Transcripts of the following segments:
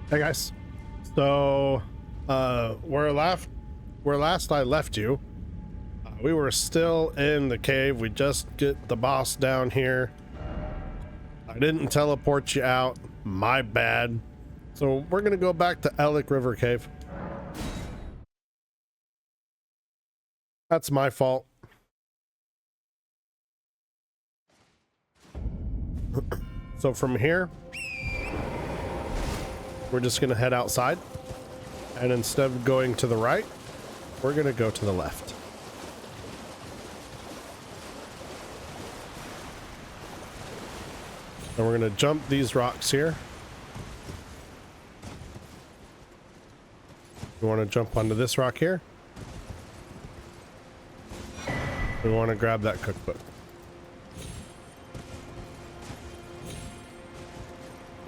Hey guys, so where last I left you, we were still in the cave. We just get the boss down here. I didn't teleport you out, my bad. So we're gonna go back to Ellic River Cave. That's my fault. So from here, we're just gonna head outside, and instead of going to the right, we're gonna go to the left. And we're gonna jump these rocks here. We want to jump onto this rock here. We want to grab that cookbook.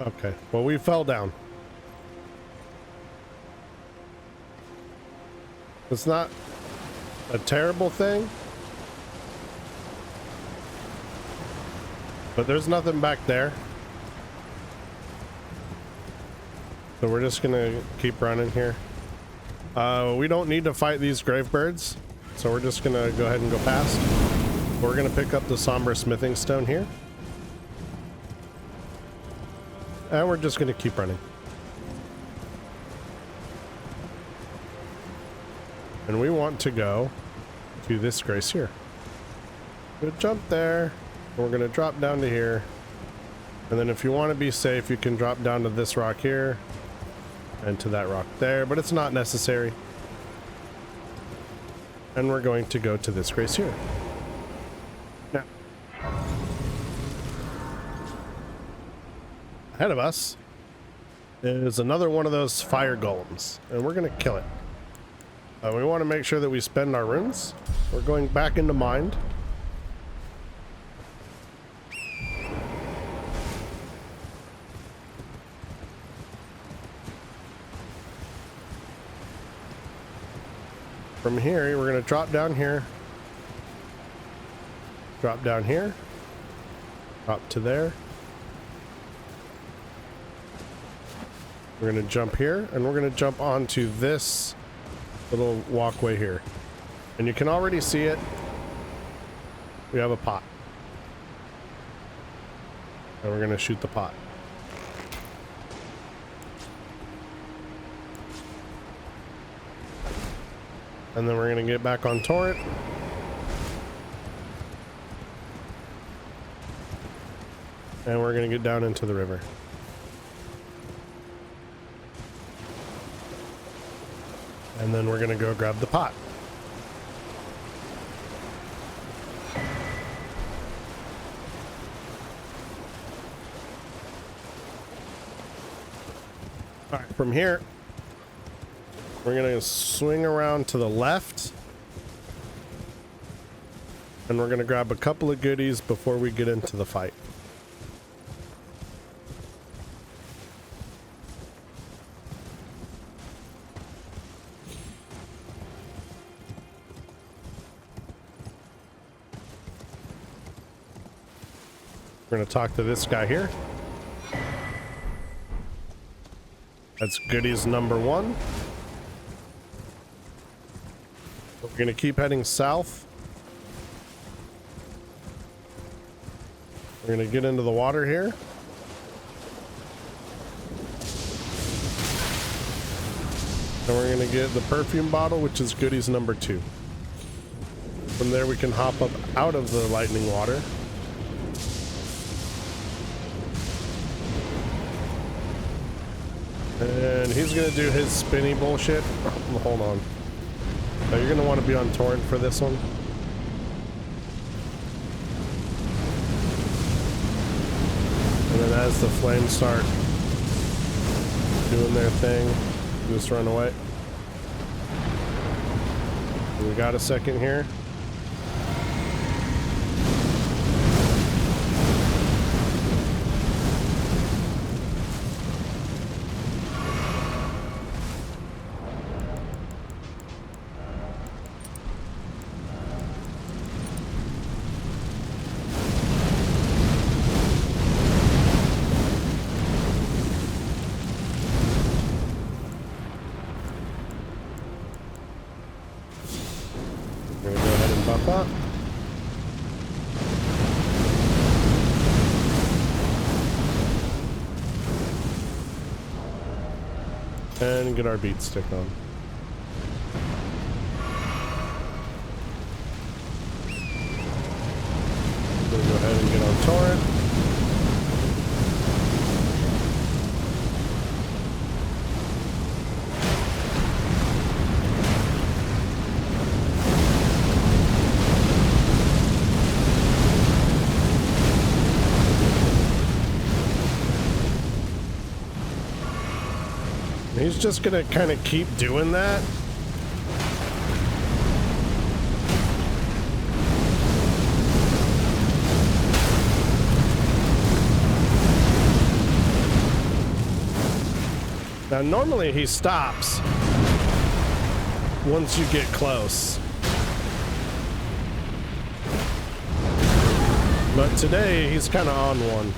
Okay, well, we fell down. It's not a terrible thing, but there's nothing back there. So we're just gonna keep running here. We don't need to fight these grave birds, so we're just gonna go ahead and go past. We're gonna pick up the somber smithing stone here, and we're just gonna keep running. And we want to go to this grace here. We're gonna jump there, and we're gonna drop down to here, and then if you want to be safe, you can drop down to this rock here and to that rock there, but it's not necessary. And we're going to go to this grace here. Now, ahead of us is another one of those fire golems, and we're going to kill it. We want to make sure that we spend our runes. We're going back into mind. From here, we're going to drop down here, drop down here, drop to there. We're going to jump here, and we're going to jump onto this little walkway here. And you can already see it. We have a pot. And we're going to shoot the pot. And then we're going to get back on torrent. And we're going to get down into the river. And then we're going to go grab the pot. All right, from here, we're going to swing around to the left. And we're going to grab a couple of goodies before we get into the fight. We're going to talk to this guy here. That's goodies number 1. We're going to keep heading south. We're going to get into the water here. And we're going to get the perfume bottle, which is goodies number 2. From there we can hop up out of the lightning water. And he's gonna do his spinny bullshit. Hold on. Now you're gonna want to be on torrent for this one. And then as the flames start doing their thing, just run away. We got a second here. And get our beat stick on. We'll go ahead and get on torrent. He's just gonna kind of keep doing that. Now, normally he stops once you get close. But today he's kind of on one.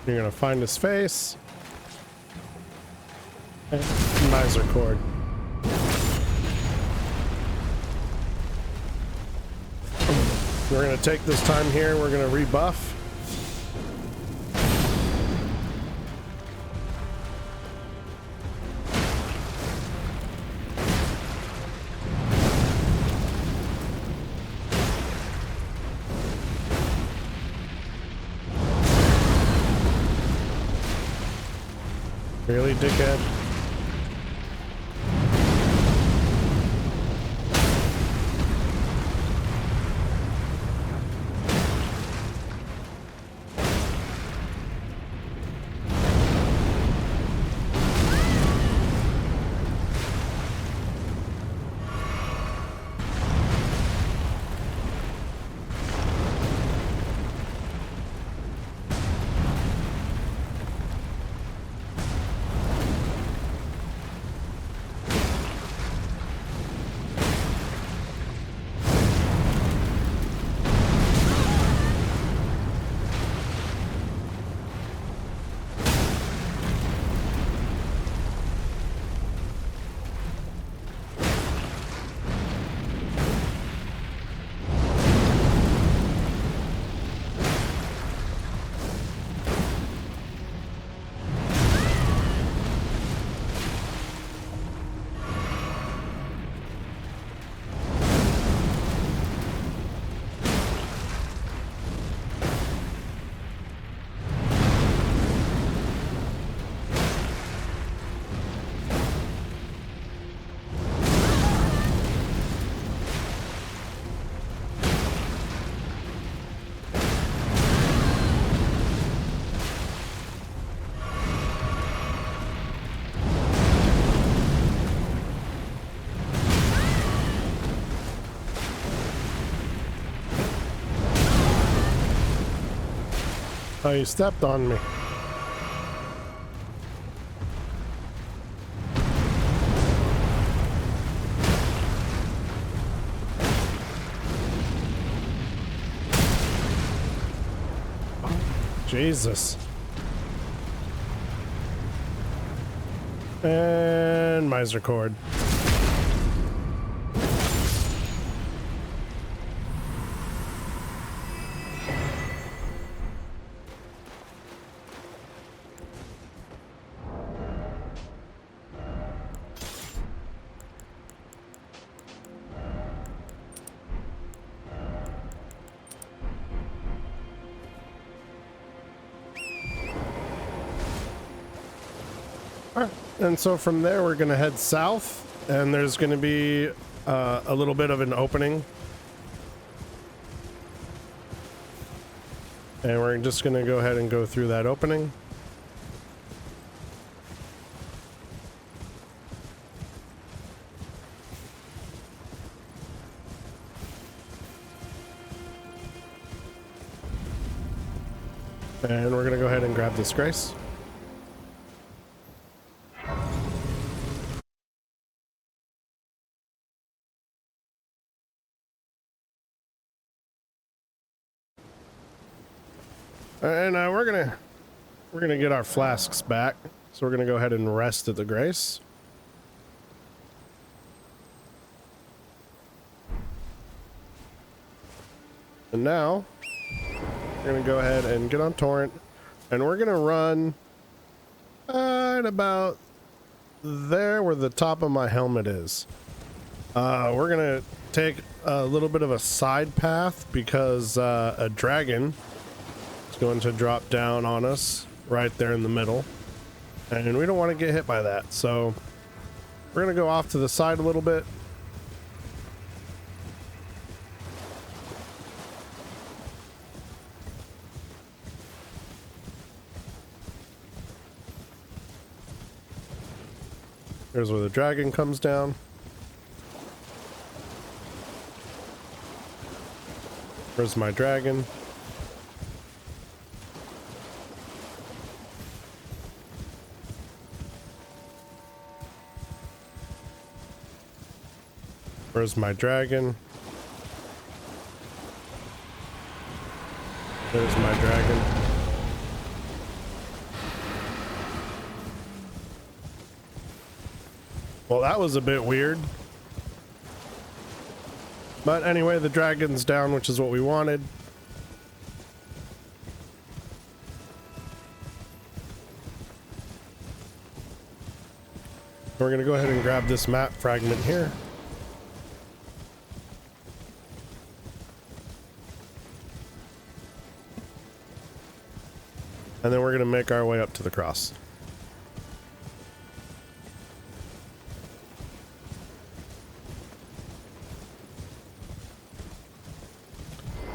You're gonna find his face. And miser cord. We're gonna take this time here. We're gonna rebuff. Really, dickhead? Oh, you stepped on me. Jesus. And miser cord. And so from there, we're going to head south, and there's going to be a little bit of an opening. And we're just going to go ahead and go through that opening. And we're going to go ahead and grab this grace. And we're gonna get our flasks back. So we're gonna go ahead and rest at the grace. And now we're gonna go ahead and get on torrent, and we're gonna run at about there where the top of my helmet is. We're gonna take a little bit of a side path because a dragon going to drop down on us right there in the middle, and we don't want to get hit by that, so we're going to go off to the side a little bit. Here's where the dragon comes down. Where's my dragon? Where's my dragon? There's my dragon. Well, that was a bit weird. But anyway, the dragon's down, which is what we wanted. We're going to go ahead and grab this map fragment here. And then we're going to make our way up to the cross.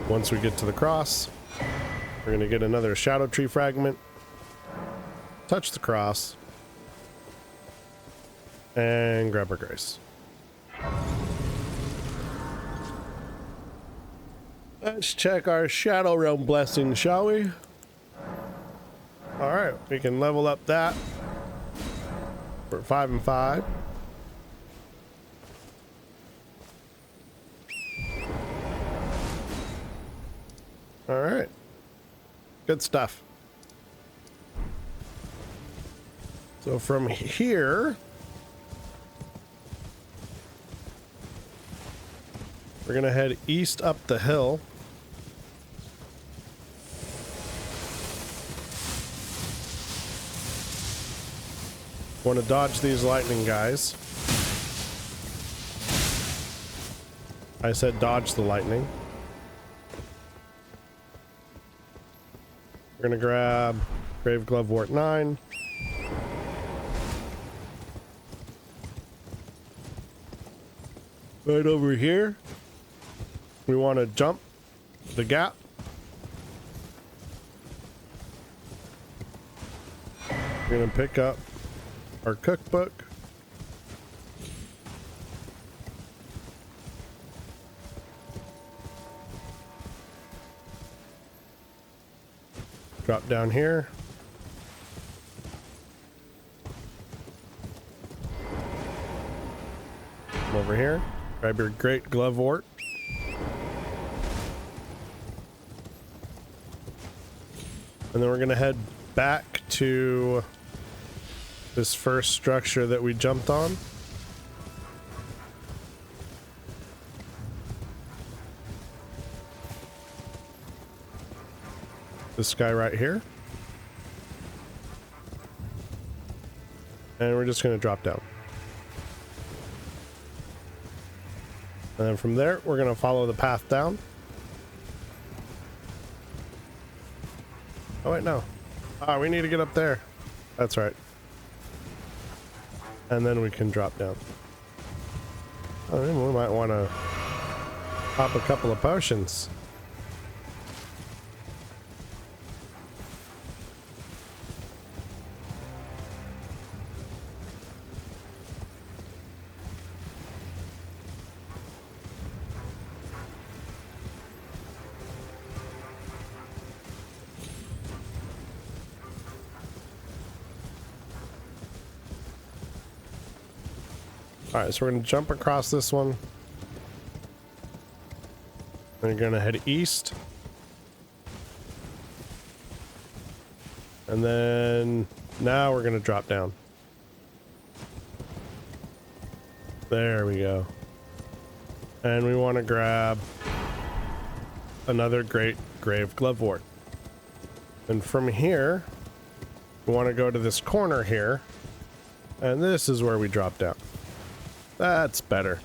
Once we get to the cross, we're going to get another Scadutree Fragment, touch the cross, and grab our grace. Let's check our Shadow Realm blessing, shall we? Alright, we can level up that for 5 and 5. Alright. Good stuff. So from here, we're going to head east up the hill. Want to dodge these lightning guys. I said dodge the lightning. We're going to grab Grave Glovewort 9. Right over here, we want to jump the gap. We're going to pick up our cookbook. Drop down here. Come over here. Grab your Great Glovewort. And then we're going to head back to this first structure that we jumped on. This guy right here. And we're just going to drop down. And then from there, we're going to follow the path down. Oh, wait, no. Ah, we need to get up there. That's right. and then we can drop down. Oh, we might want to pop a couple of potions. All right, so we're going to jump across this one. We're going to head east. And then now we're going to drop down. There we go. And we want to grab another great grave glovewort. And from here, we want to go to this corner here. And this is where we drop down. That's better.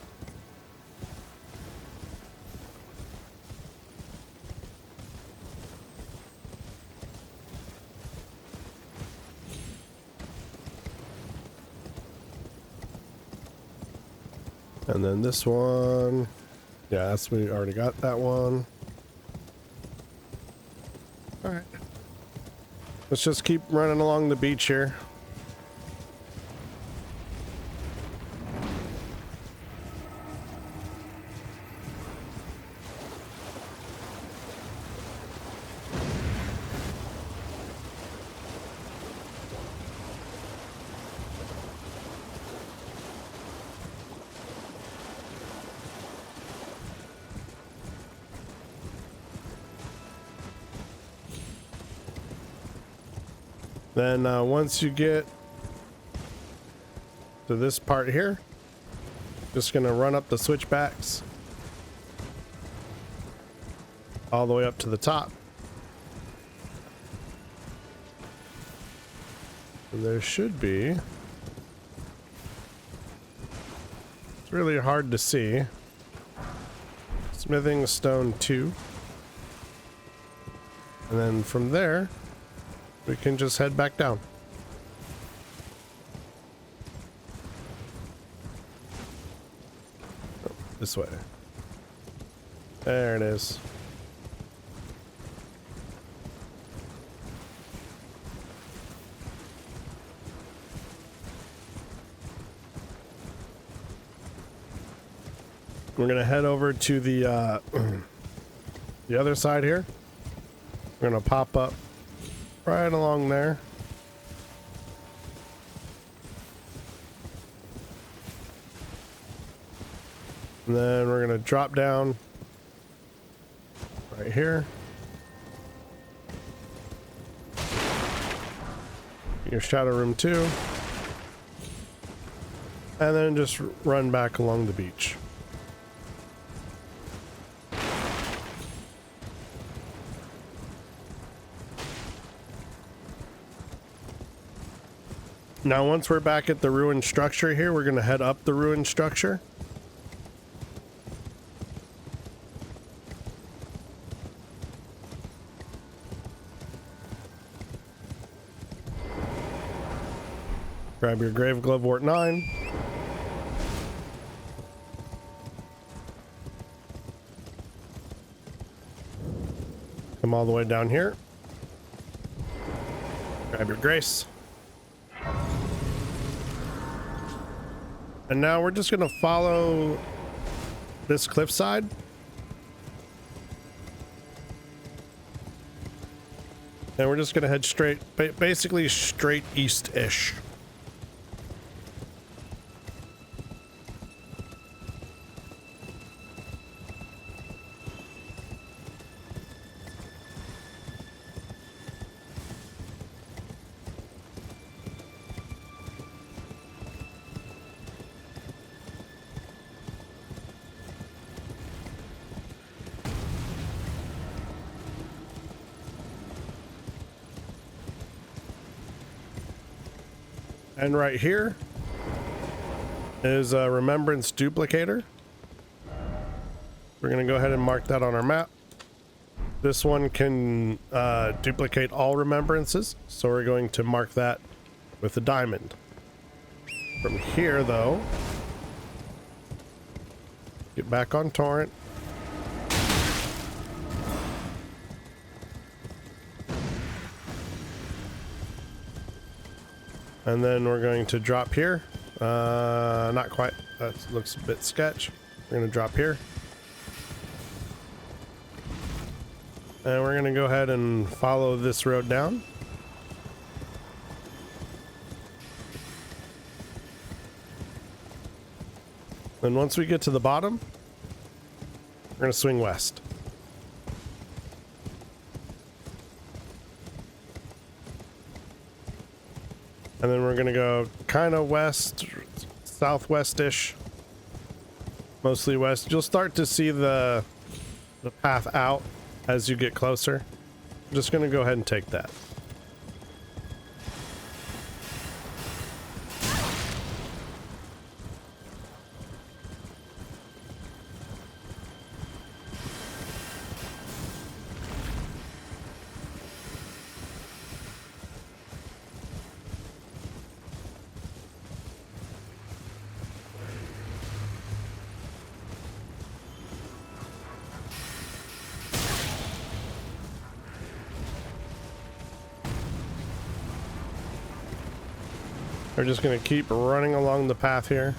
And then this one. Yeah, that's, we already got that one. All right. Let's just keep running along the beach here. Then once you get to this part here, just gonna run up the switchbacks all the way up to the top. And there should be, it's really hard to see, smithing stone 2. And then from there, we can just head back down. Oh, this way. There it is. We're gonna head over to the the other side here. We're gonna pop up right along there. And then we're going to drop down right here. Your shadow room 2. And then just run back along the beach. Now, once we're back at the ruined structure here, we're going to head up the ruined structure. Grab your grave glovewort 9. Come all the way down here. Grab your grace. And now we're just going to follow this cliffside. And we're just going to head straight, basically straight east-ish. And right here is a Remembrance Duplicator. We're going to go ahead and mark that on our map. This one can duplicate all remembrances, so we're going to mark that with a diamond. From here, though, get back on torrent. And then we're going to drop here. Not quite. That looks a bit sketch. We're going to drop here. And we're going to go ahead and follow this road down. Then once we get to the bottom, we're going to swing west. And then we're going to go kind of west, southwest-ish, mostly west. You'll start to see the path out as you get closer. I'm just going to go ahead and take that. We're just going to keep running along the path here.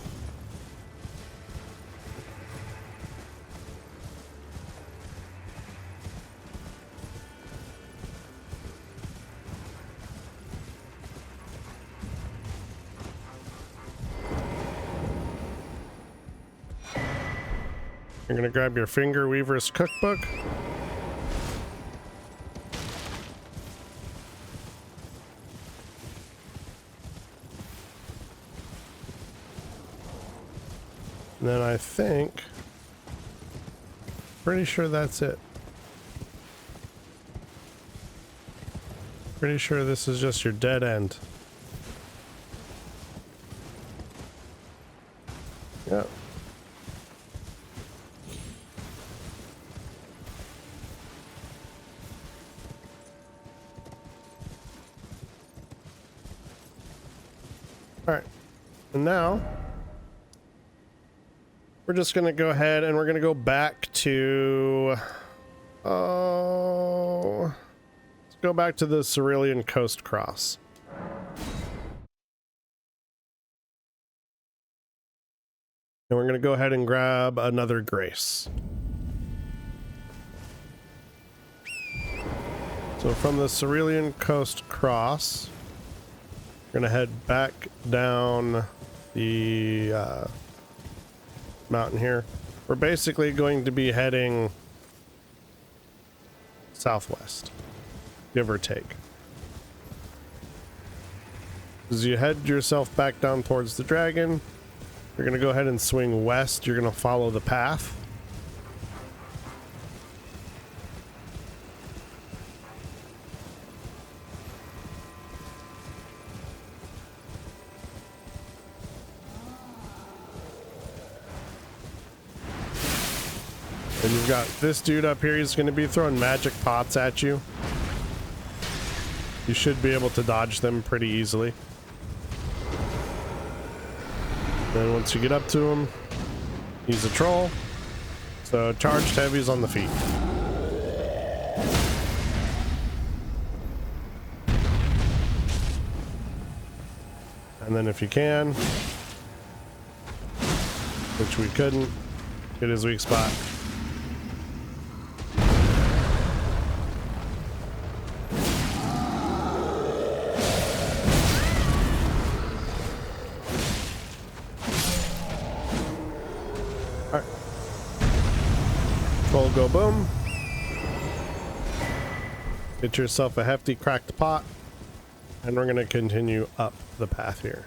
You're going to grab your Finger Weaver's Cookbook. And then I think, pretty sure that's it. Pretty sure this is just your dead end. Yep. All right, and now we're just going to go ahead and we're going to go back to, let's go back to the Cerulean Coast Cross. And we're going to go ahead and grab another Grace. So from the Cerulean Coast Cross, we're going to head back down the mountain here. We're basically going to be heading southwest, give or take. As you head yourself back down towards the dragon, you're going to go ahead and swing west. You're going to follow the path. And you've got this dude up here. He's going to be throwing magic pots at you. You should be able to dodge them pretty easily. Then once you get up to him, he's a troll. So charged heavies on the feet. And then if you can, which we couldn't, get his weak spot. Go boom. Get yourself a hefty cracked pot, and we're going to continue up the path here.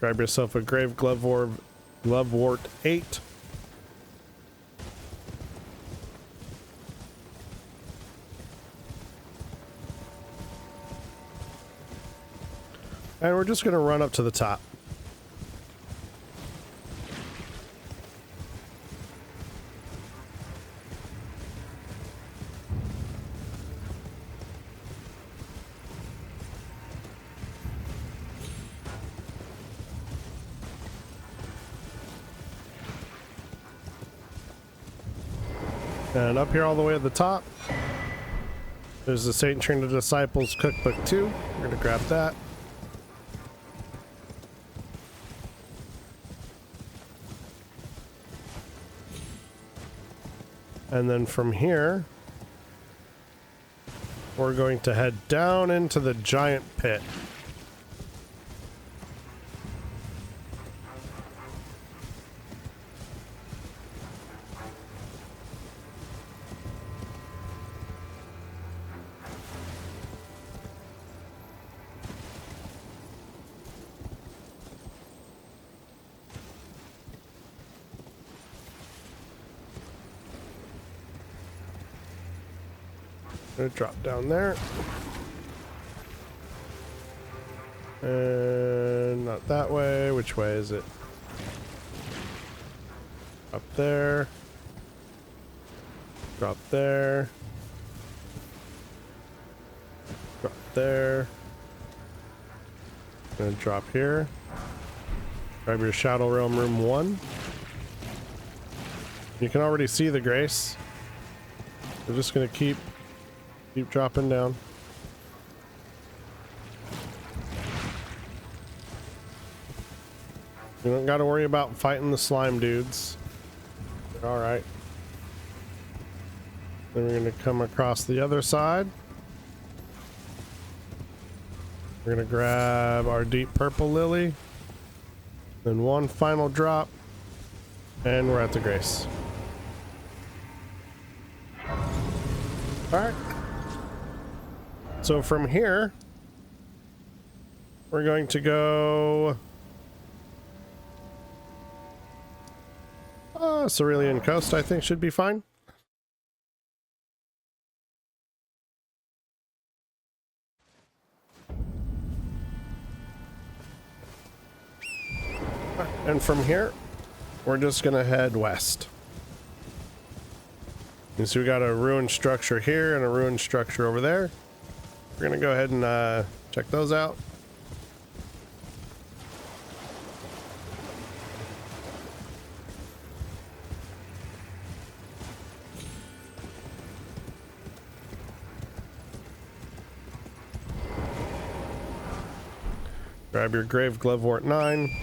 Grab yourself a Grave Glovewort 8. And we're just going to run up to the top. And up here all the way at the top, there's the St. Trina Disciples Cookbook 2. We're going to grab that. And then from here, we're going to head down into the giant pit. Gonna drop down there. And not that way. Which way is it? Up there. Drop there. Drop there. Gonna drop here. Grab your Shadow Realm Room 1. You can already see the Grace. We're just gonna keep dropping down. You don't gotta worry about fighting the slime dudes. They're alright. Then we're gonna come across the other side. We're gonna grab our deep purple lily. Then one final drop. And we're at the Grace. Alright. So from here, we're going to go Cerulean Coast, I think should be fine. And from here, we're just going to head west. And so we got a ruined structure here and a ruined structure over there. We're gonna go ahead and check those out. Grab your Grave Glovewort 9.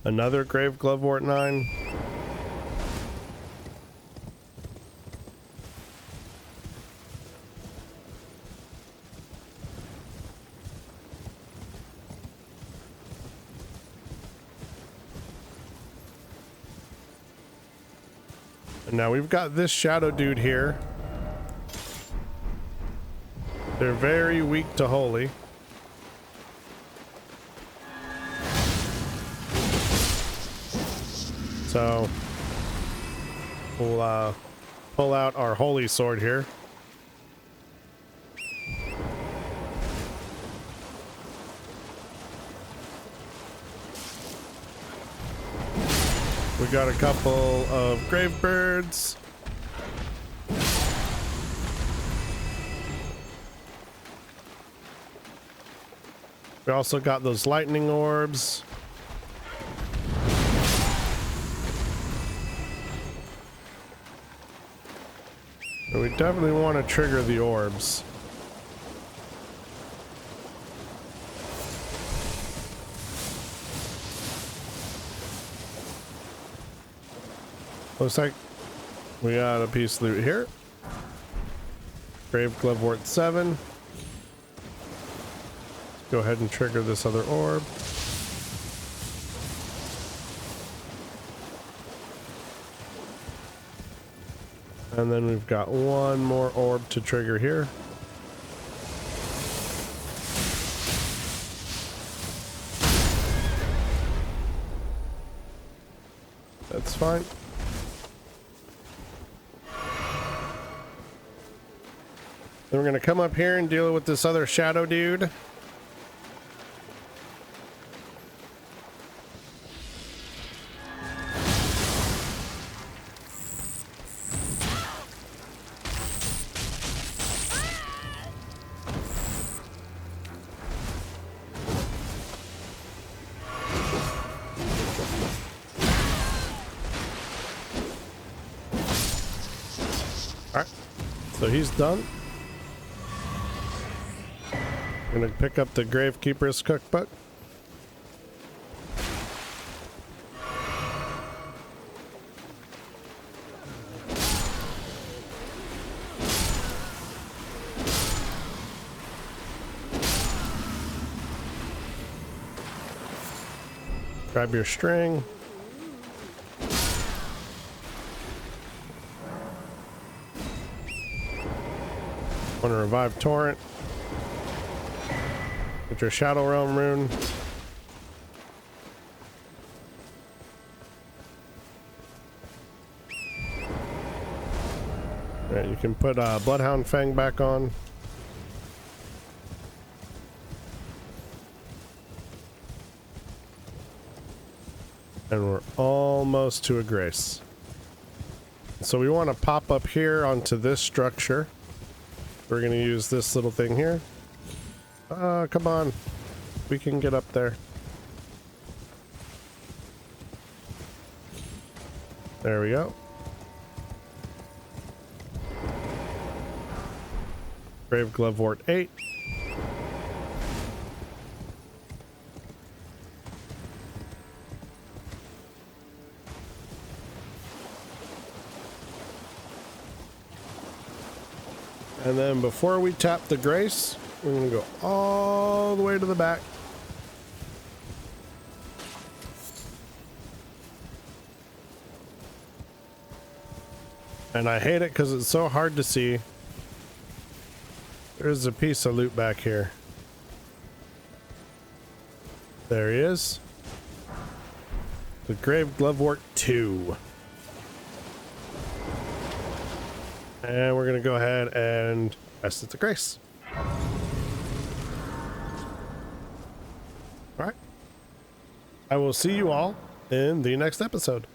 Another Grave Glovewort 9. And now we've got this shadow dude here. They're very weak to holy. So we'll pull out our holy sword here. We got a couple of grave birds. We also got those lightning orbs. And we definitely want to trigger the orbs. Looks like we got a piece of loot here. Grave Glovewort 7. Go ahead and trigger this other orb. And then we've got one more orb to trigger here. That's fine. Then we're going to come up here and deal with this other shadow dude. So he's done. I'm gonna pick up the Gravekeeper's cookbook. Grab your string. Want to revive Torrent. Get your Shadow Realm rune. Alright, you can put Bloodhound Fang back on. And we're almost to a grace. So we want to pop up here onto this structure. We're going to use this little thing here. Come on. We can get up there. There we go. Grave Glovewort 8. And then before we tap the Grace, we're going to go all the way to the back. And I hate it because it's so hard to see. There's a piece of loot back here. There he is. The Grave Glovewort 2. And we're going to go ahead and rest at the Grace. All right. I will see you all in the next episode.